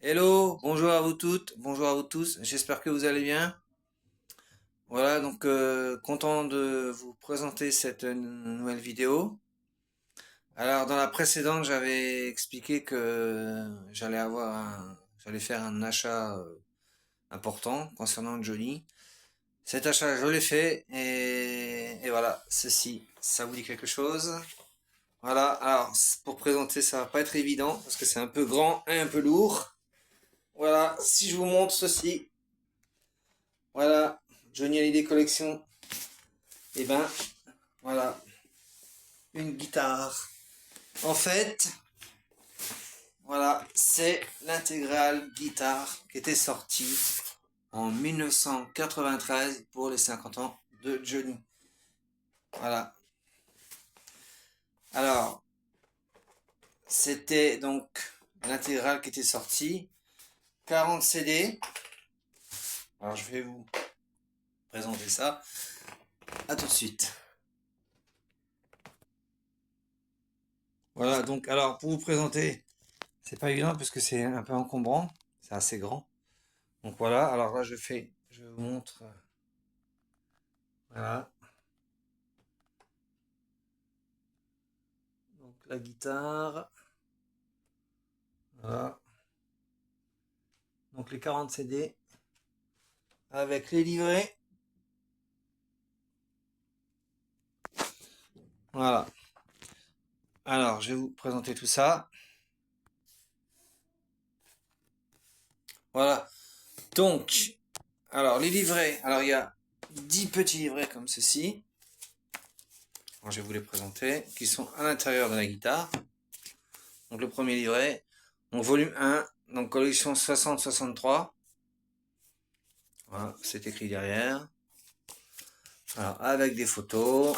Hello, bonjour à vous toutes, bonjour à vous tous, j'espère que vous allez bien. Voilà, donc content de vous présenter cette nouvelle vidéo. Alors dans la précédente, j'avais expliqué que j'allais faire un achat important concernant Johnny. Cet achat, je l'ai fait et voilà, ceci, ça vous dit quelque chose? Voilà, alors pour présenter, ça va pas être évident parce que c'est un peu grand et un peu lourd. Voilà, si je vous montre ceci, voilà, Johnny Hallyday Collection. Et ben, voilà, une guitare. En fait, voilà, c'est l'intégrale guitare qui était sortie en 1993 pour les 50 ans de Johnny. Voilà. Alors, c'était donc l'intégrale qui était sortie. 40 CD. Alors, je vais vous présenter ça. À tout de suite. Voilà, donc, alors, pour vous présenter, c'est pas évident parce que c'est un peu encombrant. C'est assez grand. Donc voilà, alors là, je vous montre. Voilà. Donc la guitare. Voilà. Donc les 40 CD. Avec les livrets. Voilà. Alors, je vais vous présenter tout ça. Voilà. Donc, alors les livrets. Alors il y a 10 petits livrets comme ceci. Alors, je vais vous les présenter. Qui sont à l'intérieur de la guitare. Donc le premier livret. Donc volume 1. Donc collection 60-63. Voilà, c'est écrit derrière. Alors, avec des photos.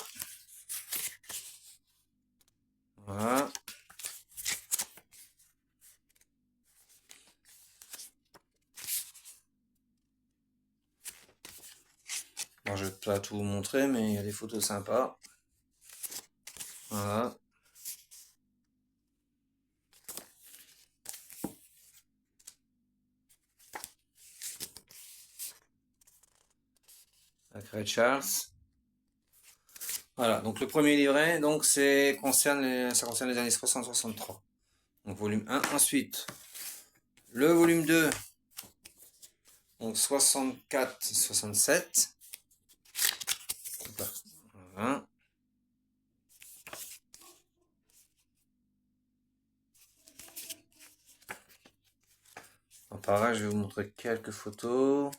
Voilà. Bon, je vais pas tout vous montrer, mais il y a des photos sympas. Voilà. Avec Ray Charles. Voilà, donc le premier livret, donc ça concerne les années 60-63. Donc volume 1. Ensuite, le volume 2, donc 64-67. Voilà. Donc, pareil, je vais vous montrer quelques photos.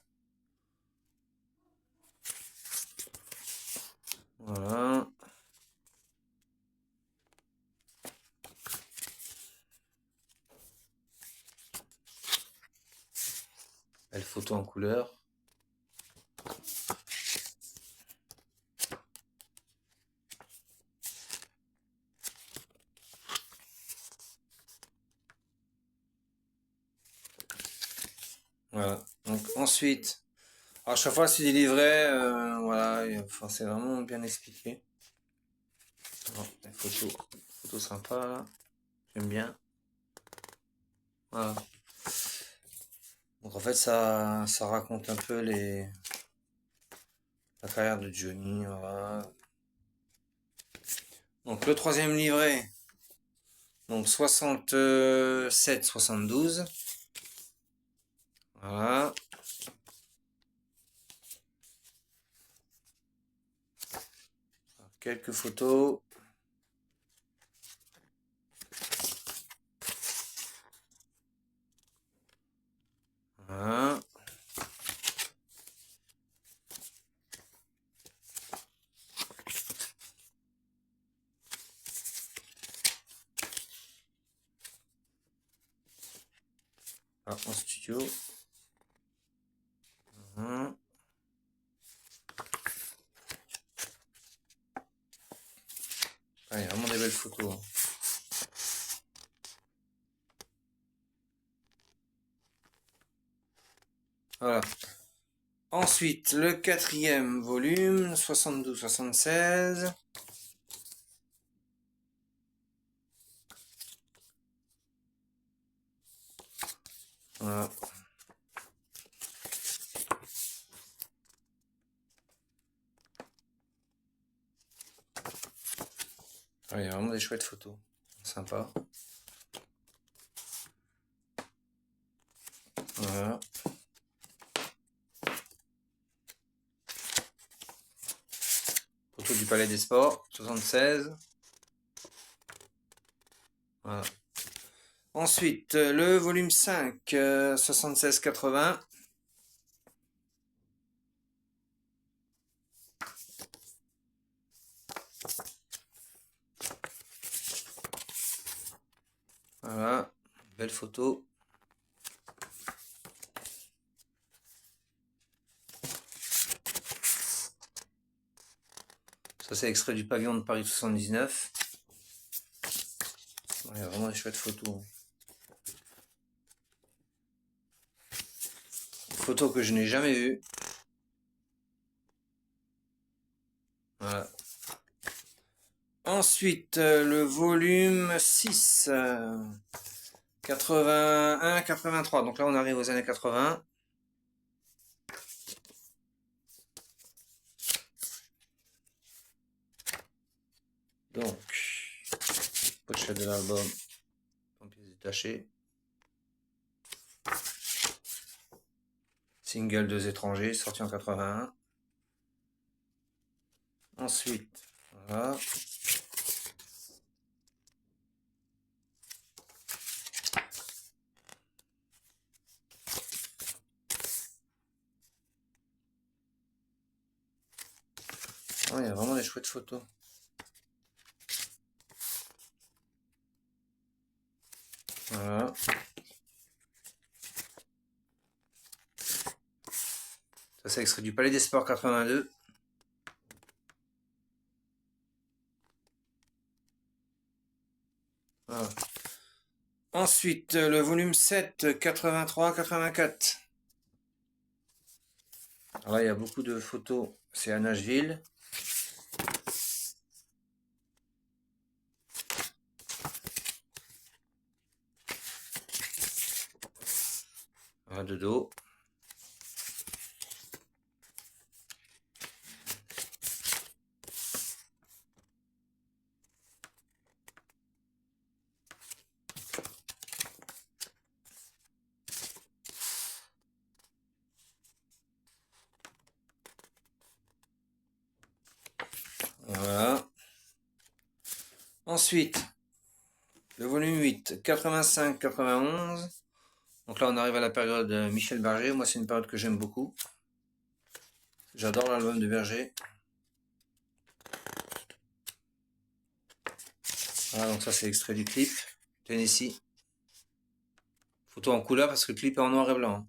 Voilà. Belle photo en couleur. Voilà. Donc ensuite, à chaque fois c'est des livrets, voilà, enfin, c'est vraiment bien expliqué. Alors, des photos sympas là, j'aime bien. Voilà. Donc en fait ça raconte un peu la carrière de Johnny, voilà. Donc le troisième livret, donc 67-72. Voilà. Quelques photos. Voilà. Ah, en studio. Voilà. Ah, il y a vraiment des belles photos, hein. Voilà. Ensuite, le quatrième volume, 72-76. Voilà. Il y a vraiment des chouettes photos. Sympa. Voilà. Photo du Palais des Sports, 76. Voilà. Ensuite, le volume 5, 76-80. Voilà, belle photo. Ça, c'est extrait du pavillon de Paris 79. Il y a vraiment des chouettes photos. Photos que je n'ai jamais vues. Voilà. Ensuite, le volume 6, 81-83. Donc là, on arrive aux années 80. Donc, pochette de l'album en pièces détachées. Single 2 étrangers, sorti en 81. Ensuite, voilà. Oh, il y a vraiment des chouettes photos. Voilà. Ça, c'est extrait du Palais des Sports 82. Voilà. Ensuite, le volume 7, 83-84. Alors là, il y a beaucoup de photos. C'est à Nashville. Voilà, de dos. Voilà. Ensuite, le volume 8, 85-91. Donc là, on arrive à la période Michel Berger. Moi, c'est une période que j'aime beaucoup. J'adore l'album de Berger. Voilà, donc ça, c'est extrait du clip. Tennessee. Photo en couleur parce que le clip est en noir et blanc.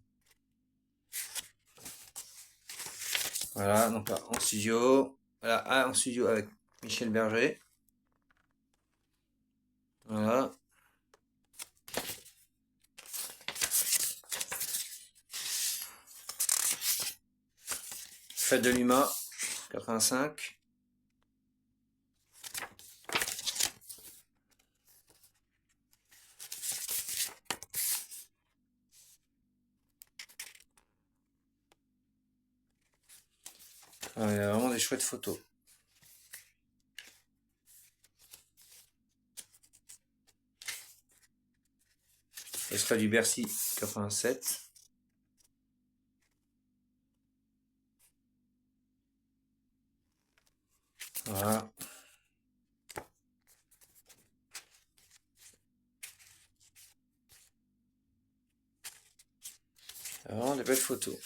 Voilà, donc là, en studio. Voilà, en studio avec Michel Berger. Voilà. Fête de l'UMA, 85. Ah, il y a vraiment des chouettes photos. Ce serait du Bercy, 87. Voilà. Vraiment des belles photos.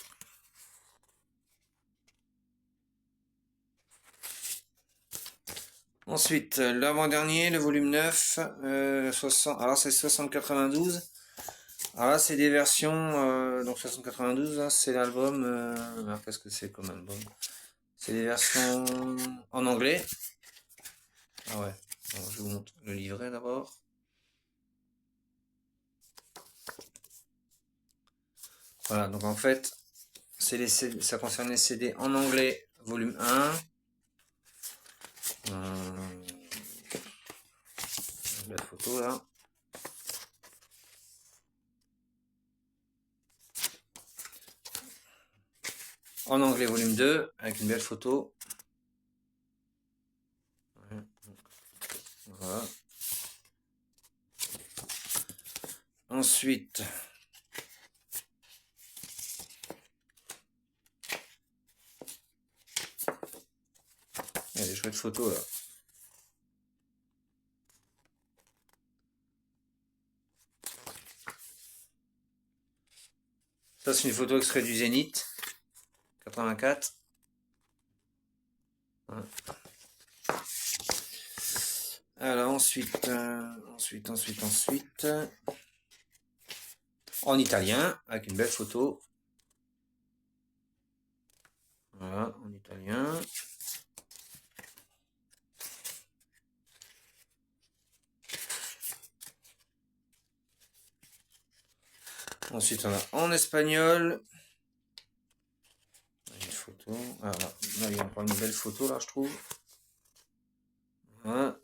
Ensuite, l'avant-dernier, le volume 9, 60, alors c'est 60-92. Alors là, c'est des versions, donc 60-92, hein, c'est l'album, qu'est-ce que c'est comme album? C'est des versions en anglais. Ah ouais, bon, je vous montre le livret d'abord. Voilà, donc en fait, c'est les CD, ça concerne les CD en anglais, volume 1. La photo là. en anglais volume 2, avec une belle photo. Voilà. Ensuite, il y a des chouettes photos là. Ça, c'est une photo extrait du Zénith 84. Voilà. Alors ensuite, ensuite, en italien, avec une belle photo. Voilà, en italien. Ensuite, on a en espagnol. Une photo. Ah, là, il y a encore une belle photo, là, je trouve. Voilà.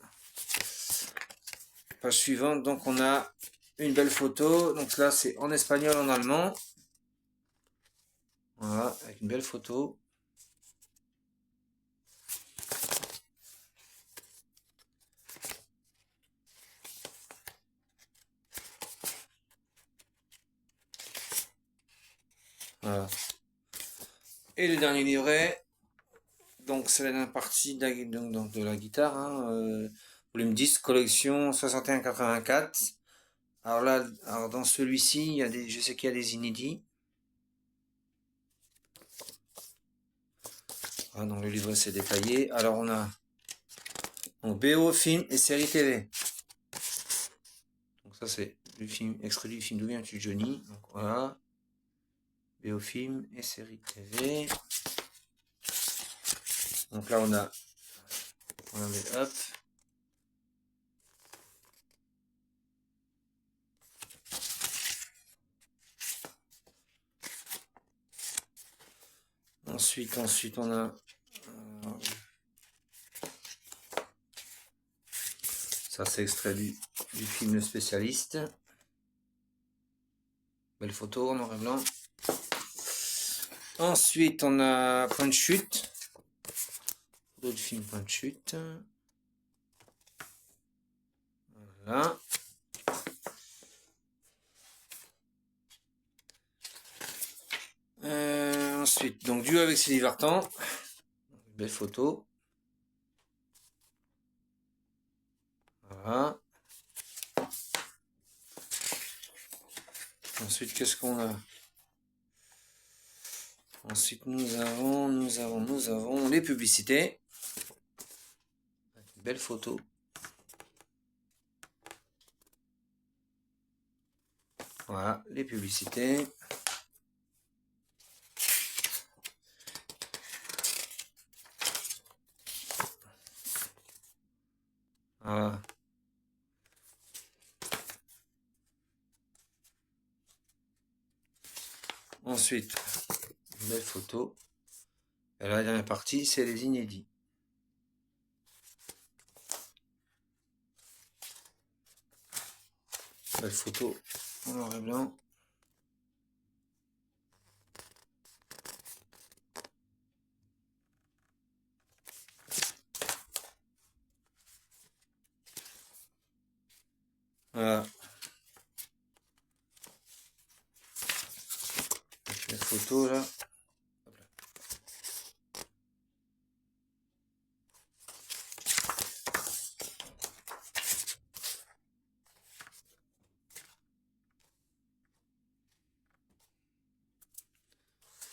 Page suivante, donc on a une belle photo. Donc là, c'est en espagnol, en allemand. Voilà, avec une belle photo. Voilà. Et le dernier livret, donc c'est la dernière partie de la guitare, hein, volume 10, collection 61-84. Alors là, alors dans celui-ci, il y a je sais qu'il y a des inédits. Ah, dans le livret, c'est détaillé. Alors on a donc, BO, film et série TV. Donc ça c'est du film, extrait du film D'où viens-tu Johnny. Donc voilà. BO, film et série TV. Donc là on a hop. Ensuite on a ça c'est extrait du film Le Spécialiste. Belle photo en noir et blanc. Ensuite on a Point de chute. Photo du film Point de chute. Voilà. Ensuite, donc duo avec Sylvie Vartan. Belle photo. Voilà. Ensuite, qu'est-ce qu'on a? Ensuite, nous avons les publicités. Une belle photo. Voilà, les publicités. Voilà. Ensuite, une belle photo. Et la dernière partie, c'est les inédits. Belle photo en noir et blanc. Voilà. Les photos là.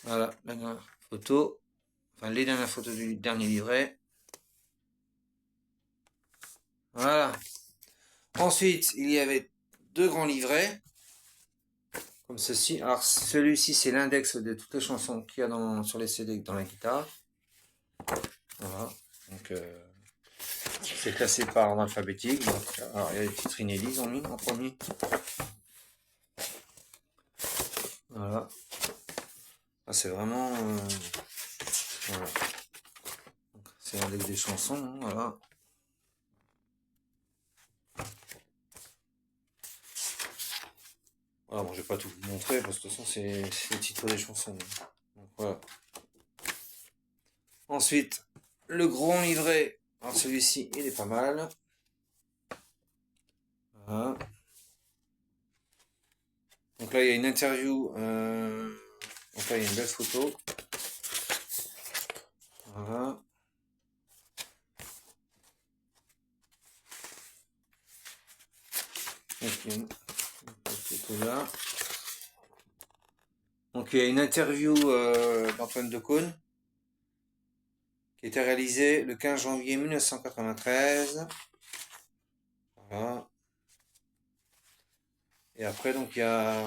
Voilà, la dernière photo. Enfin, les dernières photos du dernier livret. Voilà. Ensuite, il y avait deux grands livrets. Comme ceci. Alors, celui-ci, c'est l'index de toutes les chansons qu'il y a sur les CD dans la guitare. Voilà. Donc, c'est classé par ordre alphabétique. Donc, alors, il y a les titres inédits, ils ont mis en premier. Voilà. Ah, c'est vraiment... voilà. C'est l'index des chansons, hein, voilà. Voilà, bon, je vais pas tout vous montrer, parce que de toute façon, c'est les titres des chansons. Donc, voilà. Ensuite, le grand livret. Alors celui-ci, il est pas mal. Voilà. Donc là, il y a une interview. Donc là, il y a une belle photo. Voilà. Donc, il y a une photo là. Donc il y a une interview d'Antoine Decaune qui a été réalisée le 15 janvier 1993. Voilà. Et après, donc il y a...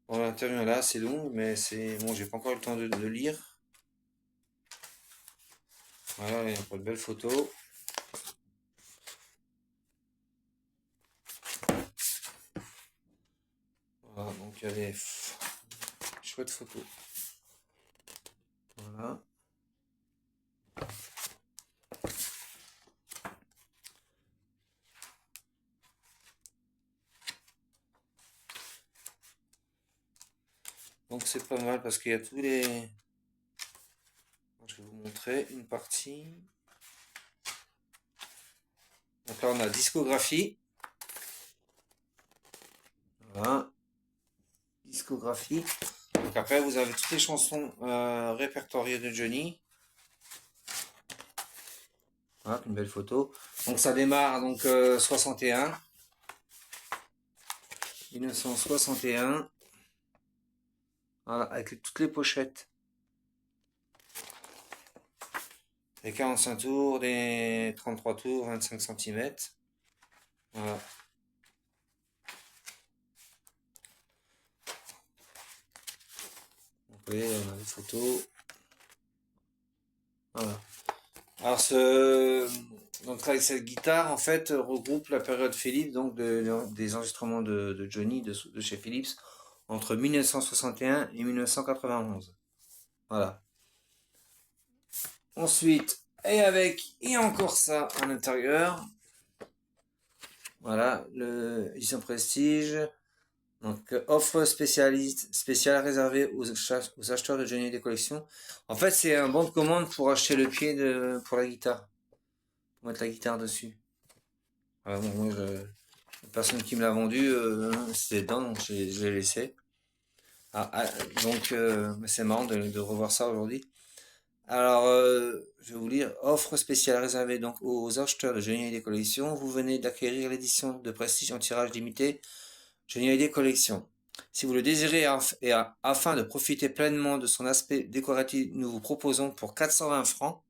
Bon, l'interview là, c'est long, mais c'est... Bon, j'ai pas encore eu le temps de lire. Voilà, il y a pas de belles photos. Voilà, donc il y a des chouettes photos. Voilà. Donc c'est pas mal parce qu'il y a tous les... Je vais vous montrer une partie. Donc là on a discographie. Voilà. Discographie. Donc après vous avez toutes les chansons répertoriées de Johnny. Voilà, une belle photo. Donc ça démarre donc 61. 1961. Voilà, avec toutes les pochettes. Les 45 tours, des 33 tours, 25 cm. Voilà. Donc, vous voyez, on a des photos. Voilà. Alors, donc avec cette guitare, en fait, regroupe la période Philips, donc des enregistrements de Johnny de chez Philips, entre 1961 et 1991. Voilà. Ensuite, et avec, et encore ça à l'intérieur. Voilà, le édition Prestige. Donc, offre spéciale réservée aux acheteurs de Johnny des collections. En fait, c'est un bon de commande pour acheter le pied pour la guitare. Pour mettre la guitare dessus. Voilà, bon, moi, la personne qui me l'a vendu, c'était dedans, donc je l'ai laissé. Donc, c'est marrant de revoir ça aujourd'hui. Alors, je vais vous lire. Offre spéciale réservée donc aux acheteurs de Johnny des collections. Vous venez d'acquérir l'édition de Prestige en tirage limité Johnny des collections. Si vous le désirez et afin de profiter pleinement de son aspect décoratif, nous vous proposons pour 420 francs,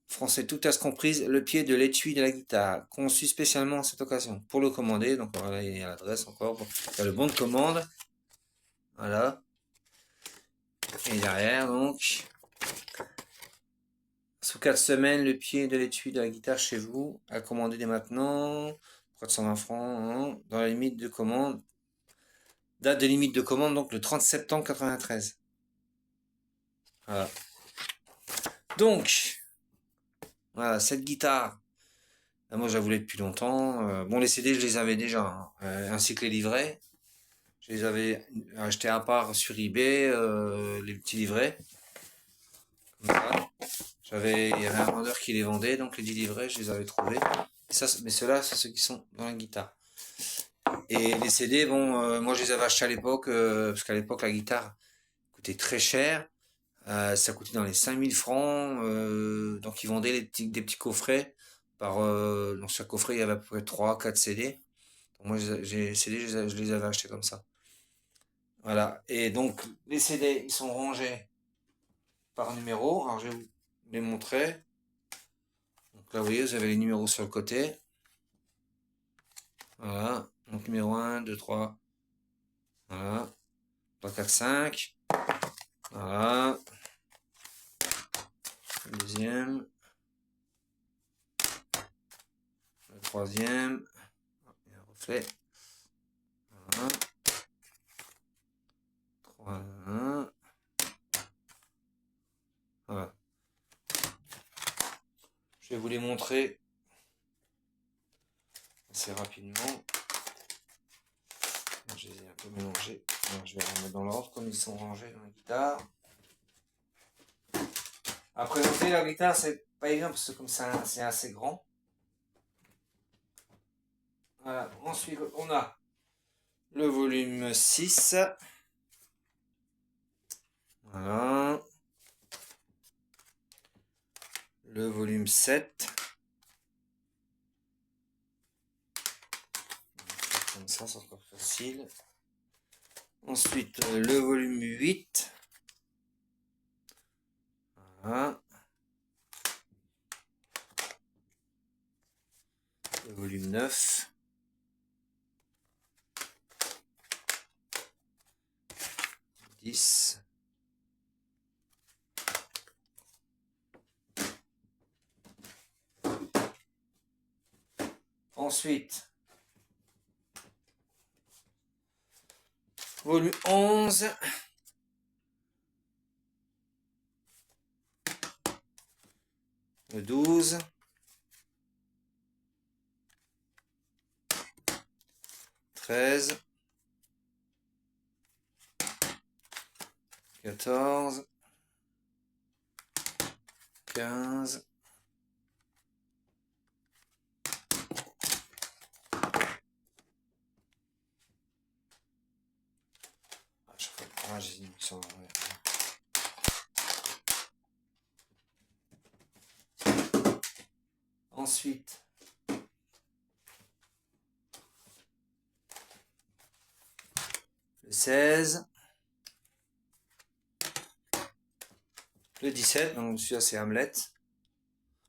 français tout as comprise, le pied de l'étui de la guitare, conçu spécialement à cette occasion. Pour le commander, donc voilà, il y a l'adresse encore, il y a le bon de commande, voilà, et derrière donc, sous 4 semaines, le pied de l'étui de la guitare chez vous, à commander dès maintenant, 420 francs, hein, dans la limite de commande, date de limite de commande, donc le 30 septembre 93. Voilà. Donc, voilà, cette guitare, moi je la voulais depuis longtemps. Bon, les CD, je les avais déjà, hein, ainsi que les livrets. Je les avais achetés à part sur eBay, les petits livrets. Comme ça. Il y avait un vendeur qui les vendait, donc les 10 livrets, je les avais trouvés. Et ça, mais ceux-là, c'est ceux qui sont dans la guitare. Et les CD, bon, moi je les avais achetés à l'époque, parce qu'à l'époque, la guitare coûtait très cher. Ça coûtait dans les 5000 francs. Donc ils vendaient des petits coffrets. Dans chaque coffret, il y avait à peu près 3-4 CD. Donc moi, j'ai CD, je les avais achetés comme ça. Voilà. Et donc, les CD, ils sont rangés par numéro. Alors, je vais vous les montrer. Donc là, vous voyez, vous avez les numéros sur le côté. Voilà. Donc, numéro 1, 2, 3. Voilà. 3, 4, 5. Voilà. Le deuxième. Le troisième. Il y a un reflet. Voilà. 3, 1. Voilà. Je vais vous les montrer assez rapidement. Je les ai un peu mélangés. Alors, je vais les remettre dans l'ordre comme ils sont rangés dans la guitare. À présenter la guitare, c'est pas évident parce que comme ça, c'est assez grand. Voilà. Ensuite, on a le volume 6. Voilà. Le volume 7. Comme ça sera facile. Ensuite, le volume 8. Voilà. Le volume 9. Ensuite, volume 11. Le 12. 13. 14. 15. 16. Ensuite, le 16. Le 17, donc celui-là c'est Hamlet.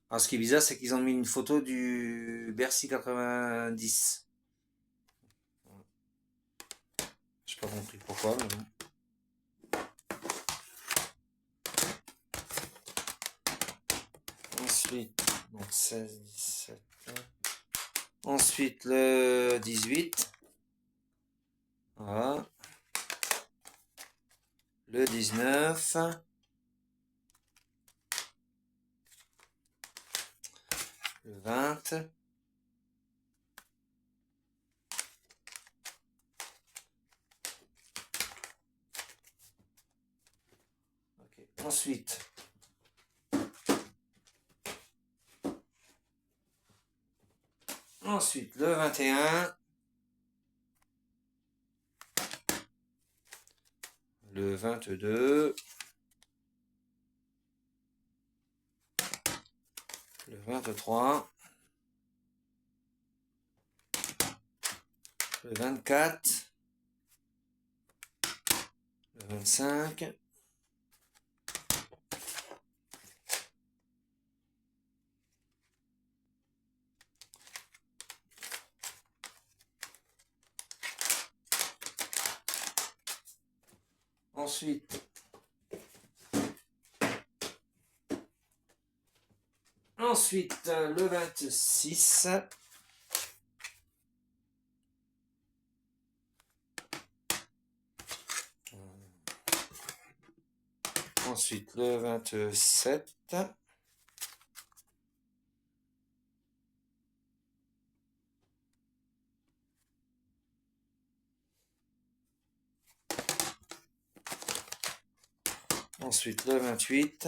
Alors ce qui est bizarre, c'est qu'ils ont mis une photo du Bercy 90. J'ai pas compris pourquoi, mais bon. Ensuite, donc 16, 17. Ensuite le 18. Voilà. Le 19. Le 20. Okay. Ensuite, le 21. Le 22. Le 23. Le 24. Le 25. Ensuite, le 26. Ensuite, le 27. Ensuite, le 28.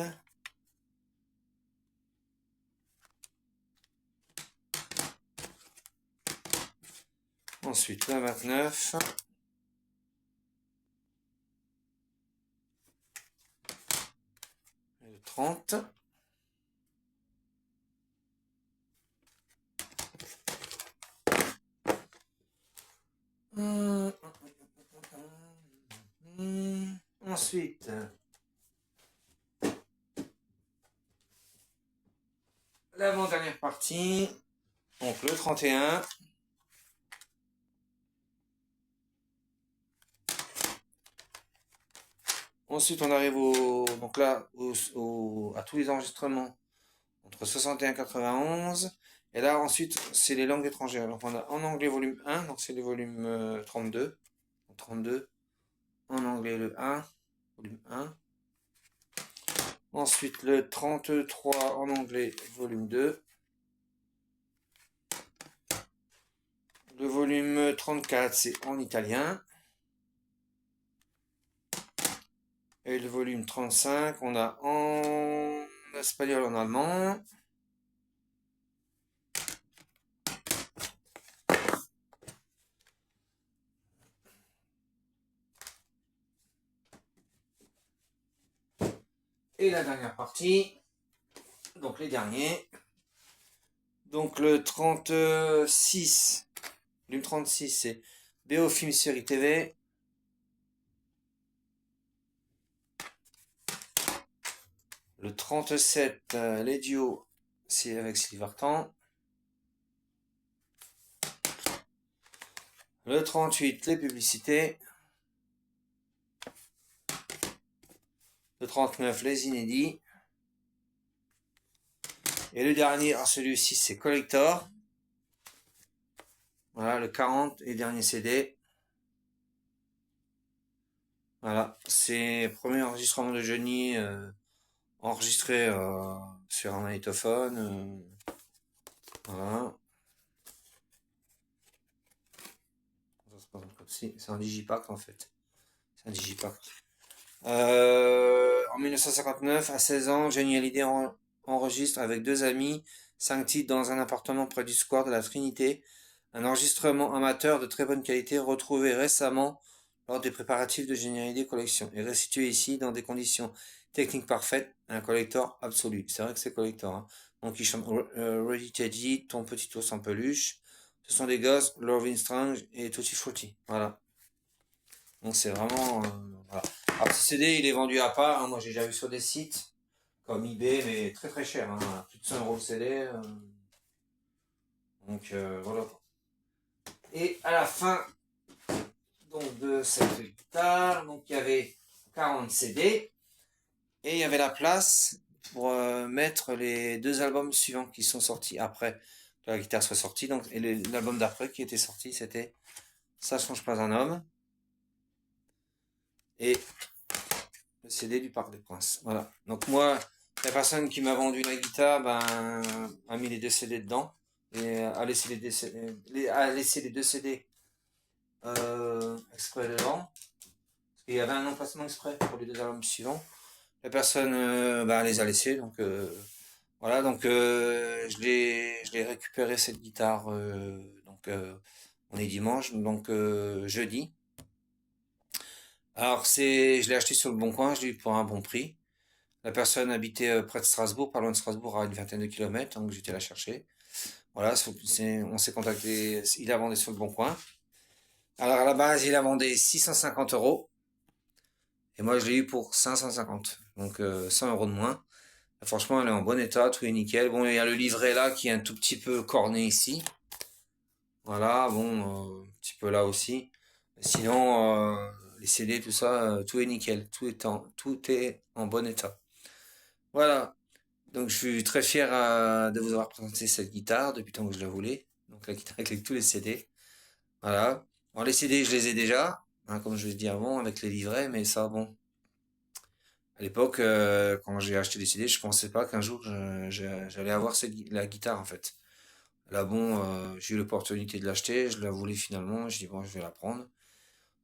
Ensuite, le 29. Et le 30. Ensuite, l'avant-dernière partie, donc le 31. Ensuite, on arrive donc là, à tous les enregistrements entre 61 et 91. Et là, ensuite, c'est les langues étrangères. Donc, on a en anglais volume 1, donc c'est le volume 32. 32. En anglais, le 1, volume 1. Ensuite, le 33 en anglais, volume 2. Le volume 34, c'est en italien. Et le volume 35, on a en espagnol en allemand. Et la dernière partie, donc les derniers. Donc le 36, le 36 c'est BO Film Série TV. Le 37, les duos, c'est avec Sylvie Vartan. Le 38, les publicités. Le 39, les inédits. Et le dernier, alors celui-ci, c'est Collector. Voilà, le 40 et dernier CD. Voilà, c'est le premier enregistrement de Johnny enregistré sur un magnétophone. Voilà. C'est un digipack en fait. C'est un digipack. En 1959, à 16 ans, Johnny Hallyday enregistre avec deux amis 5 titres dans un appartement près du square de la Trinité. Un enregistrement amateur de très bonne qualité retrouvé récemment lors des préparatifs de Johnny Hallyday Collection et restitué ici dans des conditions techniques parfaites, un collector absolu. C'est vrai que c'est collector. Hein. Donc il chante Ready Teddy, Ton petit ours en peluche. Ce sont des gosses, Loving Strange et Tutti Frutti. Voilà. Donc c'est vraiment... voilà. Alors ce CD il est vendu à part, hein. Moi j'ai déjà vu sur des sites comme eBay, mais très très cher, hein. Plus de 100 € le CD. Donc voilà. Et à la fin donc, de cette guitare, donc il y avait 40 CD et il y avait la place pour mettre les deux albums suivants qui sont sortis après que la guitare soit sortie. Donc, et l'album d'après qui était sorti, c'était Ça change pas un homme et le CD du Parc des Princes. Voilà. Donc moi, la personne qui m'a vendu la guitare, a mis les deux CD dedans et a laissé les deux CD, exprès dedans. Parce qu'il y avait un emplacement exprès pour les deux albums suivants. La personne les a laissés, donc voilà. Donc je l'ai récupéré cette guitare. On est dimanche, donc jeudi. Alors je l'ai acheté sur le Bon Coin, je l'ai eu pour un bon prix. La personne habitait près de Strasbourg, pas loin de Strasbourg, à une vingtaine de kilomètres, donc j'étais la chercher. Voilà, on s'est contacté, il a vendu sur le Bon Coin. Alors à la base, il a vendu 650 €, et moi je l'ai eu pour 550, donc 100 € de moins. Franchement, elle est en bon état, tout est nickel. Bon, il y a le livret là qui est un tout petit peu corné ici. Voilà, bon, un petit peu là aussi. Sinon, les CD, tout ça, tout est nickel, tout est en bon état. Voilà. Donc je suis très fier de vous avoir présenté cette guitare depuis tant que je la voulais. Donc la guitare avec tous les CD. Voilà. Bon, les CD, je les ai déjà, hein, comme je l'ai dit avant, avec les livrets, mais ça, bon. À l'époque, quand j'ai acheté les CD, je pensais pas qu'un jour j'allais avoir la guitare en fait. Là, bon, j'ai eu l'opportunité de l'acheter, je la voulais finalement, je dis bon, je vais la prendre.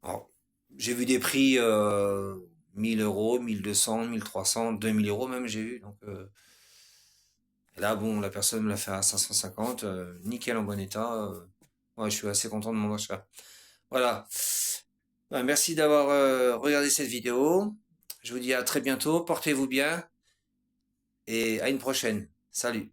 Alors, j'ai vu des prix 1000 €, 1200, 1300, 2000 € même, j'ai vu. Donc, et là, bon, la personne me l'a fait à 550, nickel en bon état. Ouais, je suis assez content de mon achat. Voilà. Ouais, merci d'avoir regardé cette vidéo. Je vous dis à très bientôt, portez-vous bien et à une prochaine. Salut.